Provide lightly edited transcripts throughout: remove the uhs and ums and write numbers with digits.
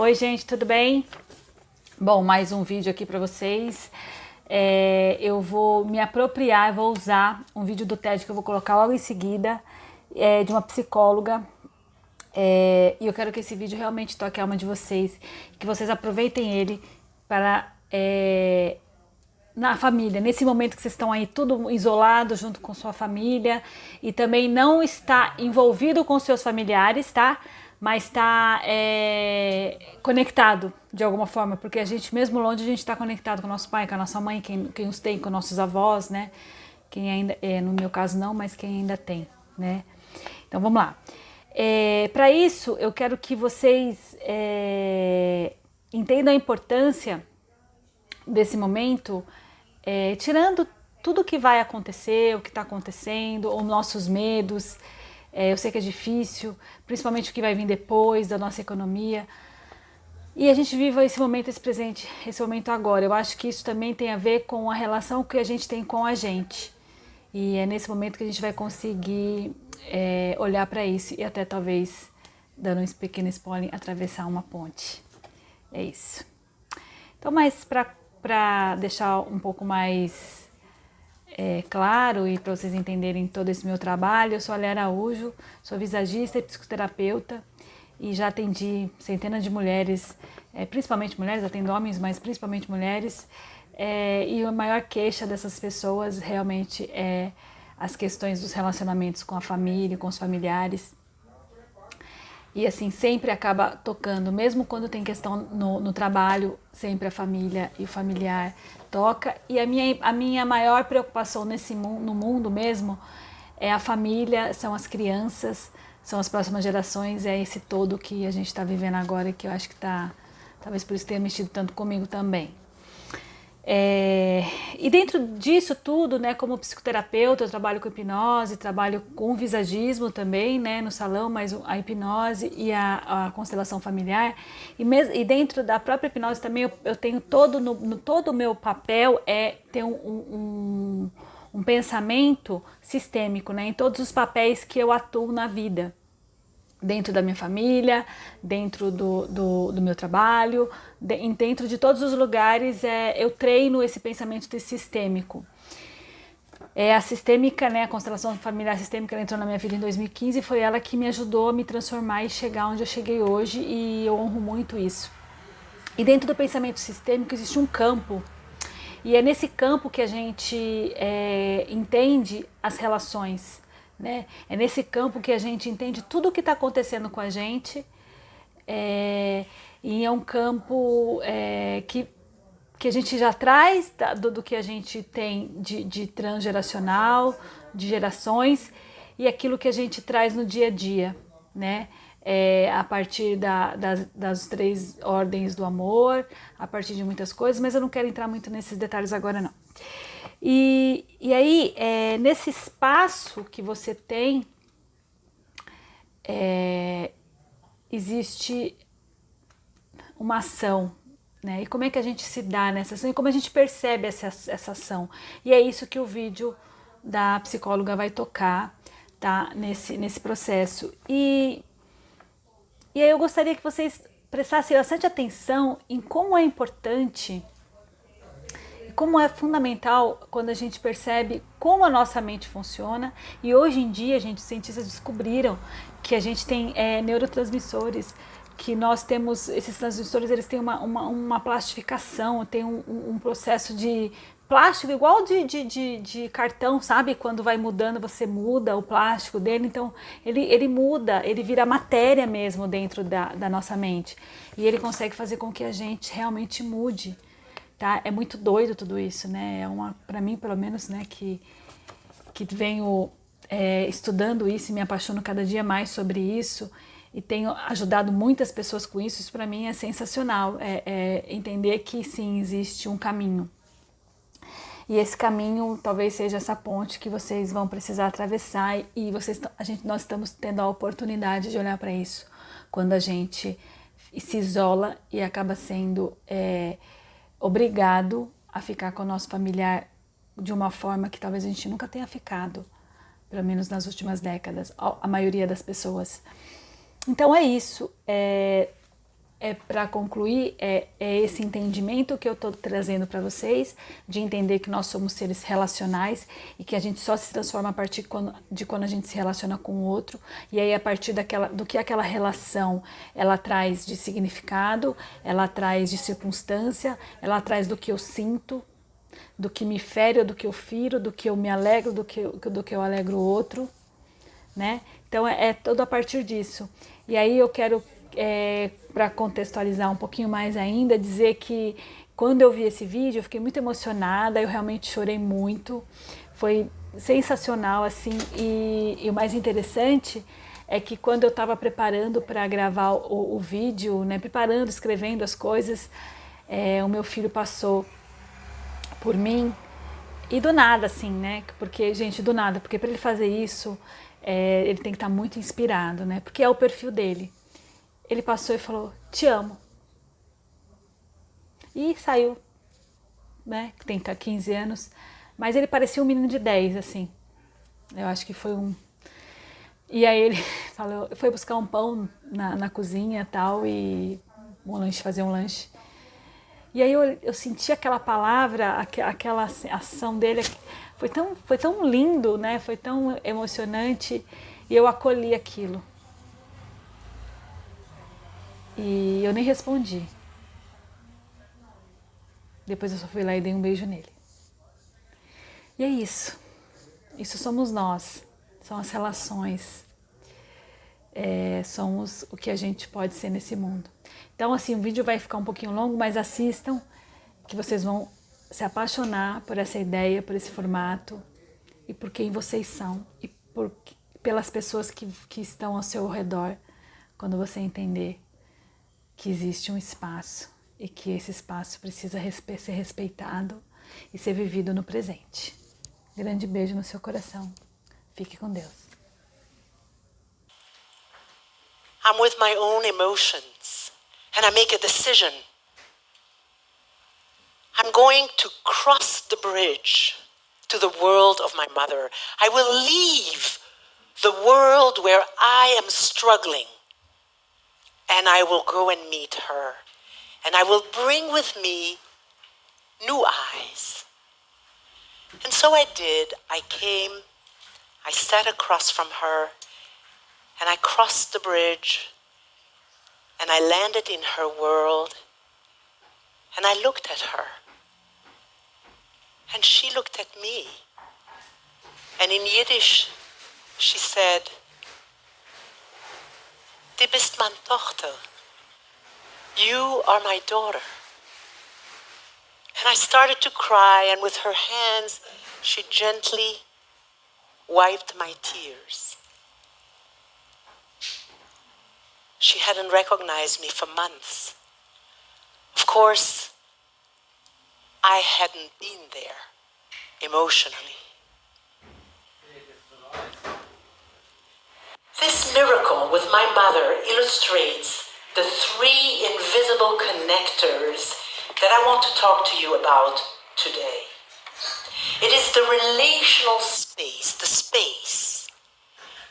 Oi, gente, tudo bem? Bom, mais um vídeo aqui para vocês. Eu vou me apropriar, vou usar um vídeo do Hedy que eu vou colocar logo em seguida, de uma psicóloga. E eu quero que esse vídeo realmente toque a alma de vocês, que vocês aproveitem ele para na família, nesse momento que vocês estão aí tudo isolado junto com sua família e também não está envolvido com seus familiares, tá? Mas está conectado de alguma forma, porque a gente, mesmo longe, a gente está conectado com o nosso pai, com a nossa mãe, quem os tem, com nossos avós, né? Quem ainda, no meu caso não, mas quem ainda tem, né? Então vamos lá. Para isso, eu quero que vocês entendam a importância desse momento, tirando tudo que vai acontecer, o que está acontecendo, os nossos medos. Eu sei que é difícil, principalmente o que vai vir depois da nossa economia. E a gente vive esse momento, esse presente, esse momento agora. Eu acho que isso também tem a ver com a relação que a gente tem com a gente. E é nesse momento que a gente vai conseguir olhar para isso e até talvez, dando um pequeno spoiler, atravessar uma ponte. É isso. Então, mas para deixar um pouco mais claro e para vocês entenderem todo esse meu trabalho, eu sou a Hedy Araújo, sou visagista e psicoterapeuta e já atendi centenas de mulheres, principalmente mulheres, atendo homens, mas principalmente mulheres, e a maior queixa dessas pessoas realmente é as questões dos relacionamentos com a família, com os familiares. E assim, sempre acaba tocando, mesmo quando tem questão no trabalho, sempre a família e o familiar toca. E a minha maior preocupação no mundo mesmo é a família, são as crianças, são as próximas gerações, é esse todo que a gente está vivendo agora, que eu acho que talvez por isso tenha mexido tanto comigo também. E dentro disso tudo, né, como psicoterapeuta, eu trabalho com hipnose, trabalho com visagismo também, né, no salão, mas a hipnose e a constelação familiar. E dentro da própria hipnose também eu tenho todo o meu papel ter um pensamento sistêmico, né, em todos os papéis que eu atuo na vida. Dentro da minha família, dentro do meu trabalho, dentro de todos os lugares, eu treino esse pensamento sistêmico. A sistêmica, né, a constelação familiar sistêmica, ela entrou na minha vida em 2015 e foi ela que me ajudou a me transformar e chegar onde eu cheguei hoje, e eu honro muito isso. E dentro do pensamento sistêmico existe um campo, e é nesse campo que a gente entende as relações. Né? É nesse campo que a gente entende tudo o que está acontecendo com a gente, e é um campo que a gente já traz do que a gente tem de transgeracional, de gerações, e aquilo que a gente traz no dia a dia, né? A partir das 3 ordens do amor, a partir de muitas coisas, mas eu não quero entrar muito nesses detalhes agora não. E aí, nesse espaço que você tem, existe uma ação, né? E como é que a gente se dá nessa ação e como a gente percebe essa ação. E é isso que o vídeo da psicóloga vai tocar, tá? Nesse processo. E aí eu gostaria que vocês prestassem bastante atenção em como é importante, como é fundamental quando a gente percebe como a nossa mente funciona. E hoje em dia, os cientistas descobriram que a gente tem neurotransmissores, que nós temos, esses transmissores, eles têm uma plastificação, tem um processo de plástico igual de cartão, sabe? Quando vai mudando, você muda o plástico dele, então ele muda, ele vira matéria mesmo dentro da nossa mente. E ele consegue fazer com que a gente realmente mude. Tá? É muito doido tudo isso, né? Para mim, pelo menos, né, que venho estudando isso e me apaixono cada dia mais sobre isso e tenho ajudado muitas pessoas com isso. Isso para mim é sensacional, entender que sim, existe um caminho. E esse caminho talvez seja essa ponte que vocês vão precisar atravessar, e nós estamos tendo a oportunidade de olhar para isso quando a gente se isola e acaba sendo obrigado a ficar com o nosso familiar de uma forma que talvez a gente nunca tenha ficado, pelo menos nas últimas décadas, a maioria das pessoas. Então é isso. para concluir, é esse entendimento que eu estou trazendo para vocês, de entender que nós somos seres relacionais e que a gente só se transforma a partir de quando a gente se relaciona com o outro, e aí a partir do que aquela relação ela traz de significado, ela traz de circunstância, ela traz do que eu sinto, do que me fere ou do que eu firo, do que eu me alegro, do que eu alegro o outro, né? Então é tudo a partir disso. E aí eu quero, para contextualizar um pouquinho mais ainda, dizer que quando eu vi esse vídeo eu fiquei muito emocionada, eu realmente chorei muito, foi sensacional assim, e o mais interessante é que quando eu estava preparando para gravar o vídeo, né, preparando, escrevendo as coisas, o meu filho passou por mim e do nada, assim, né? Porque, gente, do nada, porque para ele fazer isso, ele tem que estar muito inspirado, né? Porque é o perfil dele. Ele passou e falou, te amo. E saiu, né? Tem 15 anos, mas ele parecia um menino de 10, assim. Eu acho que foi um... E aí ele falou, foi buscar um pão na cozinha e tal, e fazer um lanche. E aí eu senti aquela palavra, aquela ação dele, foi tão lindo, né? Foi tão emocionante, e eu acolhi aquilo. E eu nem respondi. Depois eu só fui lá e dei um beijo nele. E é isso. Isso somos nós. São as relações. Somos o que a gente pode ser nesse mundo. Então, assim, o vídeo vai ficar um pouquinho longo, mas assistam, que vocês vão se apaixonar por essa ideia, por esse formato, e por quem vocês são, e pelas pessoas que estão ao seu redor, quando você entender que existe um espaço, e que esse espaço precisa ser respeitado e ser vivido no presente. Grande beijo no seu coração. Fique com Deus. I'm with my own emotions, and I make a decision. I'm going to cross the bridge to the world of my mother. I will leave the world where I am struggling, and I will go and meet her. And I will bring with me new eyes. And so I did. I came, I sat across from her, and I crossed the bridge, and I landed in her world, and I looked at her. And she looked at me. And in Yiddish, she said, "Du bist meine Tochter. You are my daughter." And I started to cry, and with her hands, she gently wiped my tears. She hadn't recognized me for months. Of course, I hadn't been there emotionally. This miracle with my mother illustrates the three invisible connectors that I want to talk to you about today. It is the relational space, the space.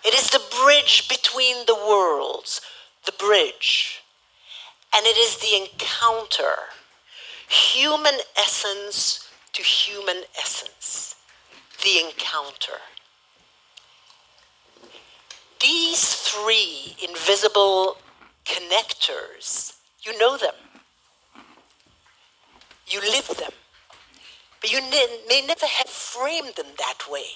It is the bridge between the worlds, the bridge. And it is the encounter, human essence to human essence, the encounter. These three invisible connectors, you know them. You live them. But you may never have framed them that way.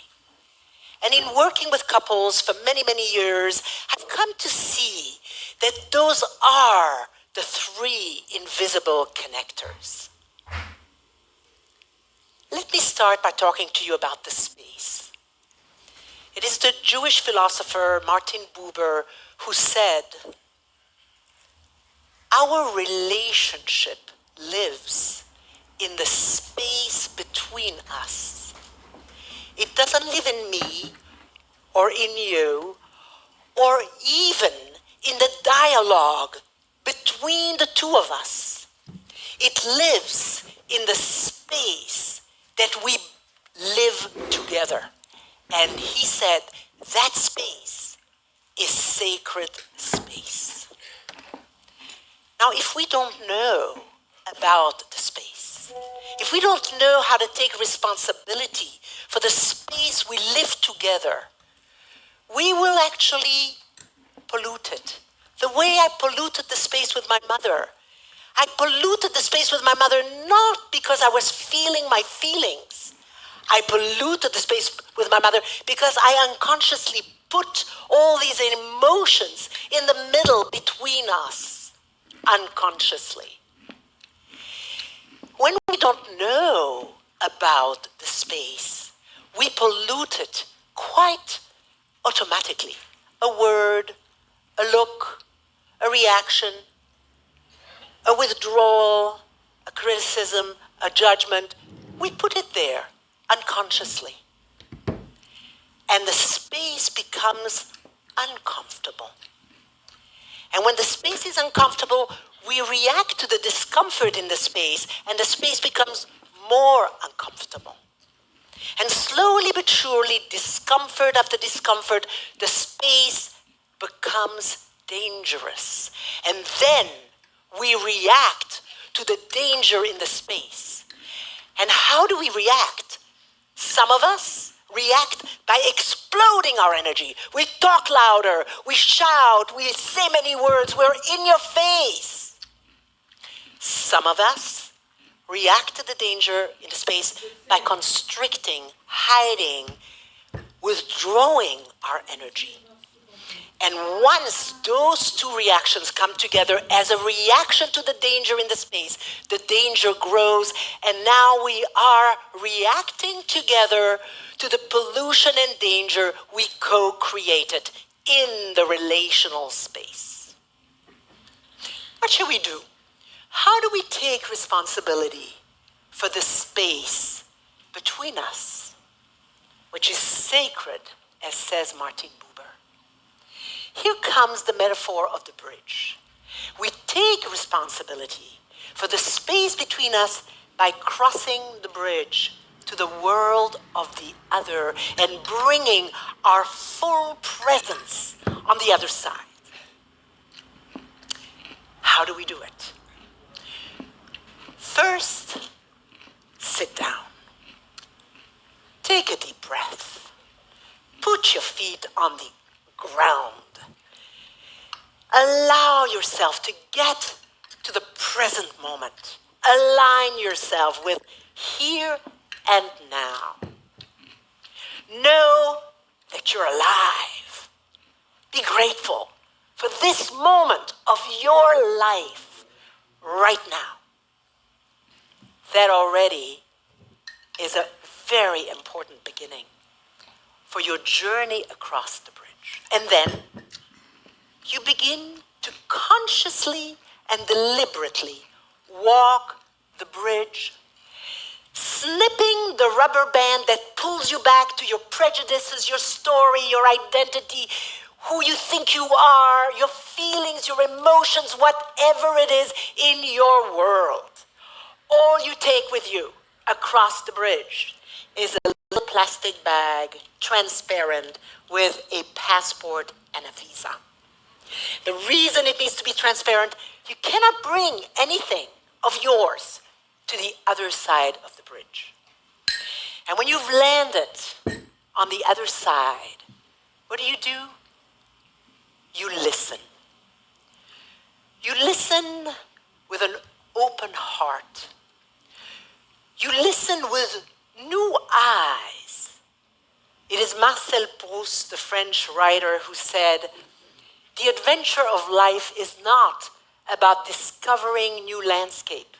And in working with couples for many, many years, I've come to see that those are the three invisible connectors. Let me start by talking to you about the space. It is the Jewish philosopher Martin Buber who said, "Our relationship lives in the space between us. It doesn't live in me or in you or even in the dialogue between the two of us. It lives in the space that we live together." And he said that space is sacred space. Now, if we don't know about the space, if we don't know how to take responsibility for the space we live together, we will actually pollute it. The way I polluted the space with my mother, I polluted the space with my mother not because I was feeling my feelings. I polluted the space with my mother because I unconsciously put all these emotions in the middle between us, unconsciously. When we don't know about the space, we pollute it quite automatically. A word, a look, a reaction, a withdrawal, a criticism, a judgment, we put it there unconsciously. And the space becomes uncomfortable. And when the space is uncomfortable, we react to the discomfort in the space, and the space becomes more uncomfortable. And slowly but surely, discomfort after discomfort, the space becomes dangerous. And then we react to the danger in the space. And how do we react? Some of us react by exploding our energy. We talk louder, we shout, we say many words, we're in your face. Some of us react to the danger in the space by constricting, hiding, withdrawing our energy. And once those two reactions come together as a reaction to the danger in the space, the danger grows, and now we are reacting together to the pollution and danger we co-created in the relational space. What should we do? How do we take responsibility for the space between us, which is sacred, as says Martin Buber? Here comes the metaphor of the bridge. We take responsibility for the space between us by crossing the bridge to the world of the other and bringing our full presence on the other side. How do we do it? First, sit down. Take a deep breath. Put your feet on the ground. Allow yourself to get to the present moment. Align yourself with here and now. Know that you're alive. Be grateful for this moment of your life right now. That already is a very important beginning for your journey across the bridge. And then you begin to consciously and deliberately walk the bridge, snipping the rubber band that pulls you back to your prejudices, your story, your identity, who you think you are, your feelings, your emotions, whatever it is in your world. All you take with you across the bridge is a little plastic bag, transparent, with a passport and a visa. The reason it needs to be transparent, you cannot bring anything of yours to the other side of the bridge. And when you've landed on the other side, what do? You listen. You listen with an open heart. You listen with new eyes. It is Marcel Proust, the French writer, who said, "The adventure of life is not about discovering new landscape.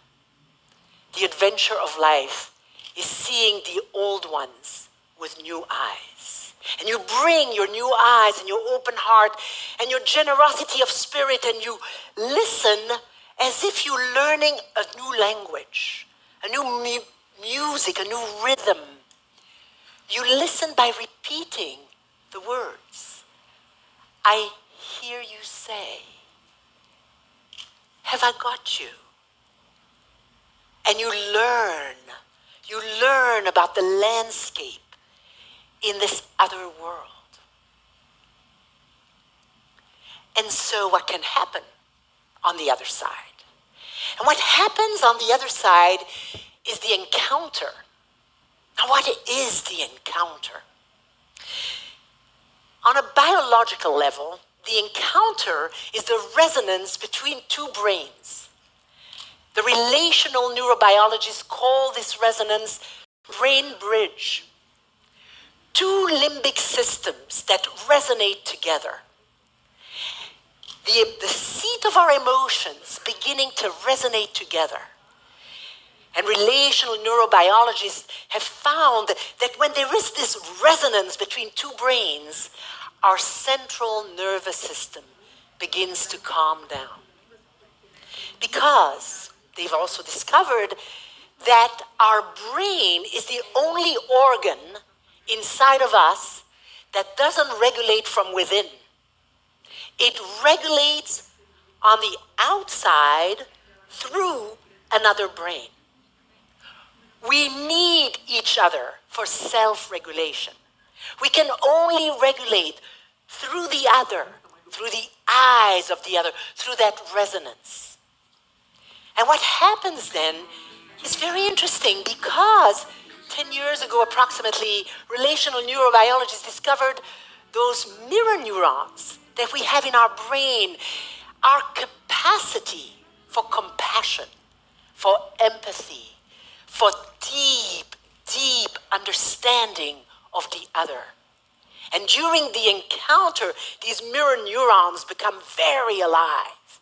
The adventure of life is seeing the old ones with new eyes." And you bring your new eyes and your open heart and your generosity of spirit, and you listen as if you're learning a new language, a new music, a new rhythm. You listen by repeating the words. I hear you say, "Have I got you?" And you learn about the landscape in this other world. And so what can happen on the other side? And what happens on the other side is the encounter. Now, what is the encounter? On a biological level, the encounter is the resonance between two brains. The relational neurobiologists call this resonance brain bridge. Two limbic systems that resonate together. The seat of our emotions beginning to resonate together. And relational neurobiologists have found that when there is this resonance between two brains, our central nervous system begins to calm down. Because they've also discovered that our brain is the only organ inside of us that doesn't regulate from within. It regulates on the outside through another brain. We need each other for self-regulation. We can only regulate through the other, through the eyes of the other, through that resonance. And what happens then is very interesting because 10 years ago approximately, relational neurobiologists discovered those mirror neurons that we have in our brain, our capacity for compassion, for empathy, for deep, deep understanding of the other. And during the encounter, these mirror neurons become very alive.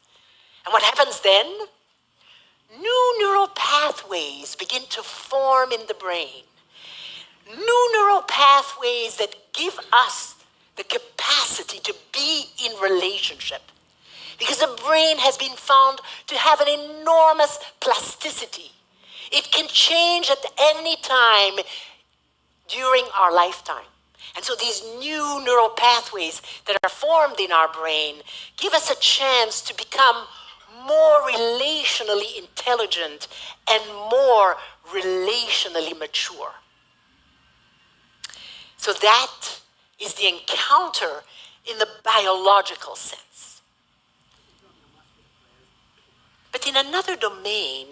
And what happens then? New neural pathways begin to form in the brain. New neural pathways that give us the capacity to be in relationship. Because the brain has been found to have an enormous plasticity. It can change at any time during our lifetime. And so these new neural pathways that are formed in our brain give us a chance to become more relationally intelligent and more relationally mature. So that is the encounter in the biological sense. But in another domain,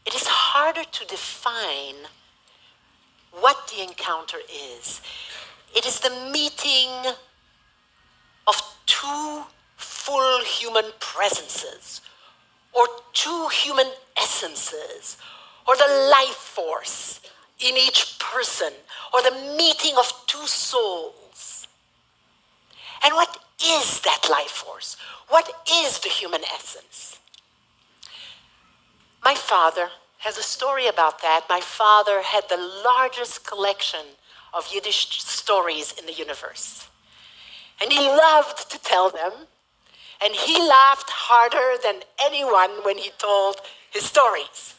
it is harder to define what the encounter is. It is the meeting of two full human presences, or two human essences, or the life force in each person, or the meeting of two souls. And what is that life force? What is the human essence? My father has a story about that. My father had the largest collection of Yiddish stories in the universe. And he loved to tell them. And he laughed harder than anyone when he told his stories.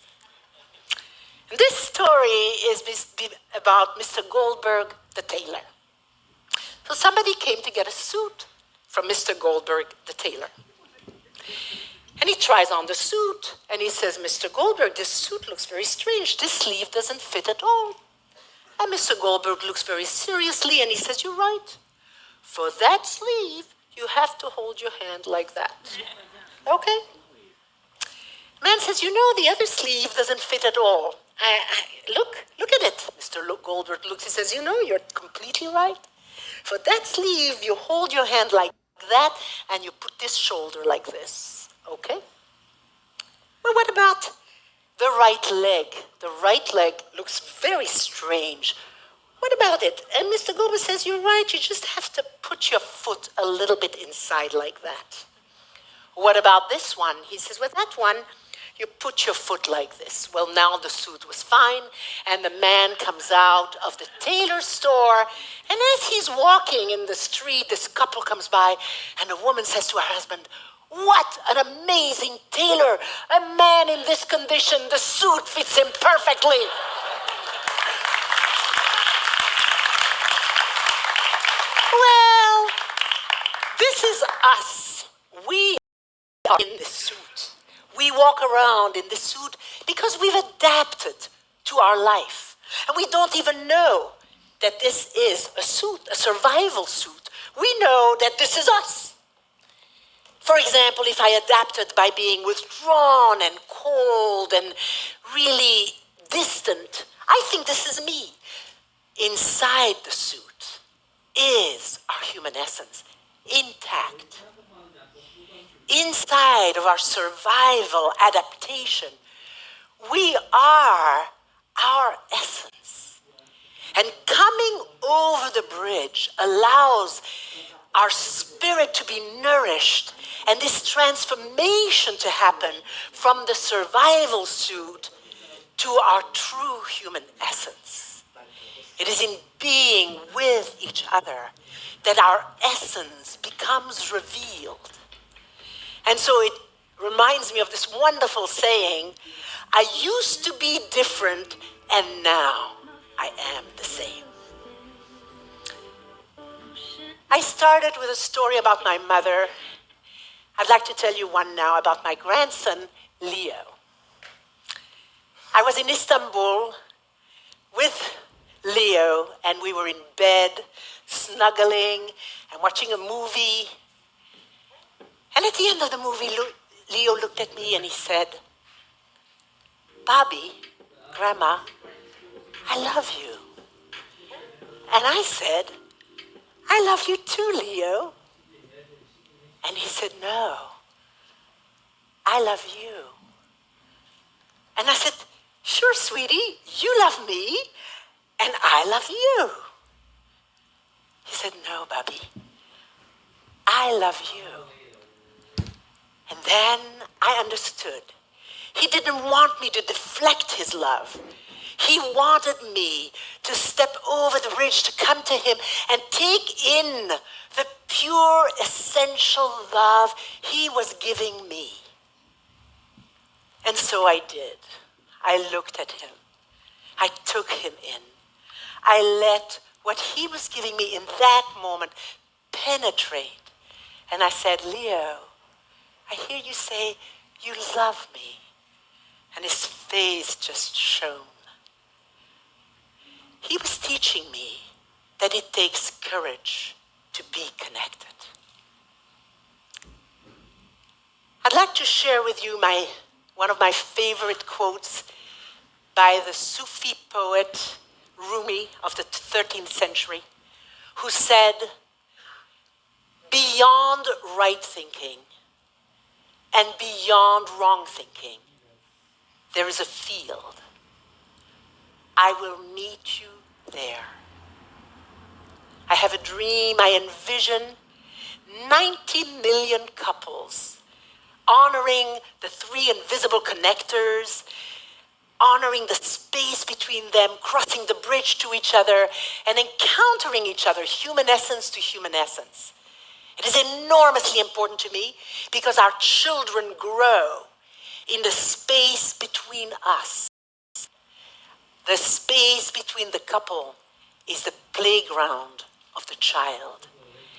And this story is about Mr. Goldberg, the tailor. So somebody came to get a suit from Mr. Goldberg, the tailor. And he tries on the suit, and he says, Mr. Goldberg, this suit looks very strange. This sleeve doesn't fit at all. And Mr. Goldberg looks very seriously, and he says, you're right. For that sleeve, you have to hold your hand like that. Okay. Man says, you know, the other sleeve doesn't fit at all. Look at it. Mr. Goldberg looks, he says, you know, you're completely right. For that sleeve, you hold your hand like that, and you put this shoulder like this. Okay? Well, what about the right leg? The right leg looks very strange. What about it? And Mr. Goldberg says, you're right, you just have to put your foot a little bit inside like that. What about this one? He says, well, that one, you put your foot like this. Well, now the suit was fine, and the man comes out of the tailor store, and as he's walking in the street, this couple comes by, and the woman says to her husband, what an amazing tailor! A man in this condition, the suit fits him perfectly. Well, this is us. We are in this suit. We walk around in this suit because we've adapted to our life. And we don't even know that this is a suit, a survival suit. We know that this is us. For example, if I adapted by being withdrawn and cold and really distant, I think this is me. Inside the suit is our human essence, intact. Inside of our survival adaptation, we are our essence. And coming over the bridge allows our spirit to be nourished and this transformation to happen from the survival suit to our true human essence. It is in being with each other that our essence becomes revealed. And so it reminds me of this wonderful saying, I used to be different and now I am the same. I started with a story about my mother. I'd like to tell you one now about my grandson, Leo. I was in Istanbul with Leo, and we were in bed, snuggling and watching a movie. And at the end of the movie, Leo looked at me and he said, Bobby, Grandma, I love you. And I said, I love you too, Leo. And he said, no, I love you. And I said, sure, sweetie, you love me and I love you. He said, no, Bobby, I love you. And then I understood. He didn't want me to deflect his love. He wanted me to step over the bridge, to come to him and take in the pure, essential love he was giving me. And so I did. I looked at him. I took him in. I let what he was giving me in that moment penetrate. And I said, Leo, I hear you say you love me. And his face just shone. He was teaching me that it takes courage to be connected. I'd like to share with you one of my favorite quotes by the Sufi poet Rumi of the 13th century, who said, beyond right thinking and beyond wrong thinking, there is a field. I will meet you there. I have a dream. I envision 90 million couples honoring the three invisible connectors, honoring the space between them, crossing the bridge to each other, and encountering each other, human essence to human essence. It is enormously important to me because our children grow in the space between us. The space between the couple is the playground of the child.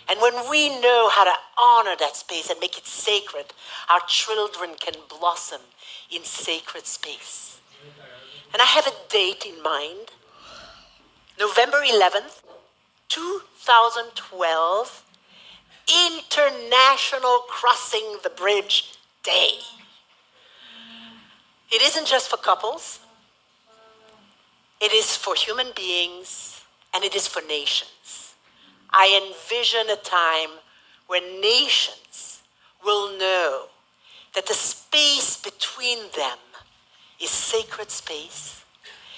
And when we know how to honor that space and make it sacred, our children can blossom in sacred space. And I have a date in mind, November 11th, 2012, International Crossing the Bridge Day. It isn't just for couples. It is for human beings, and it is for nations. I envision a time when nations will know that the space between them is sacred space,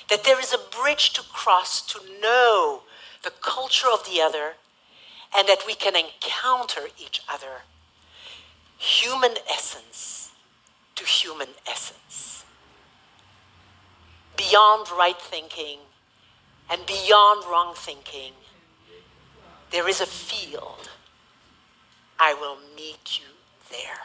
that there is a bridge to cross to know the culture of the other, and that we can encounter each other, human essence to human essence. Beyond right thinking and beyond wrong thinking, there is a field. I will meet you there.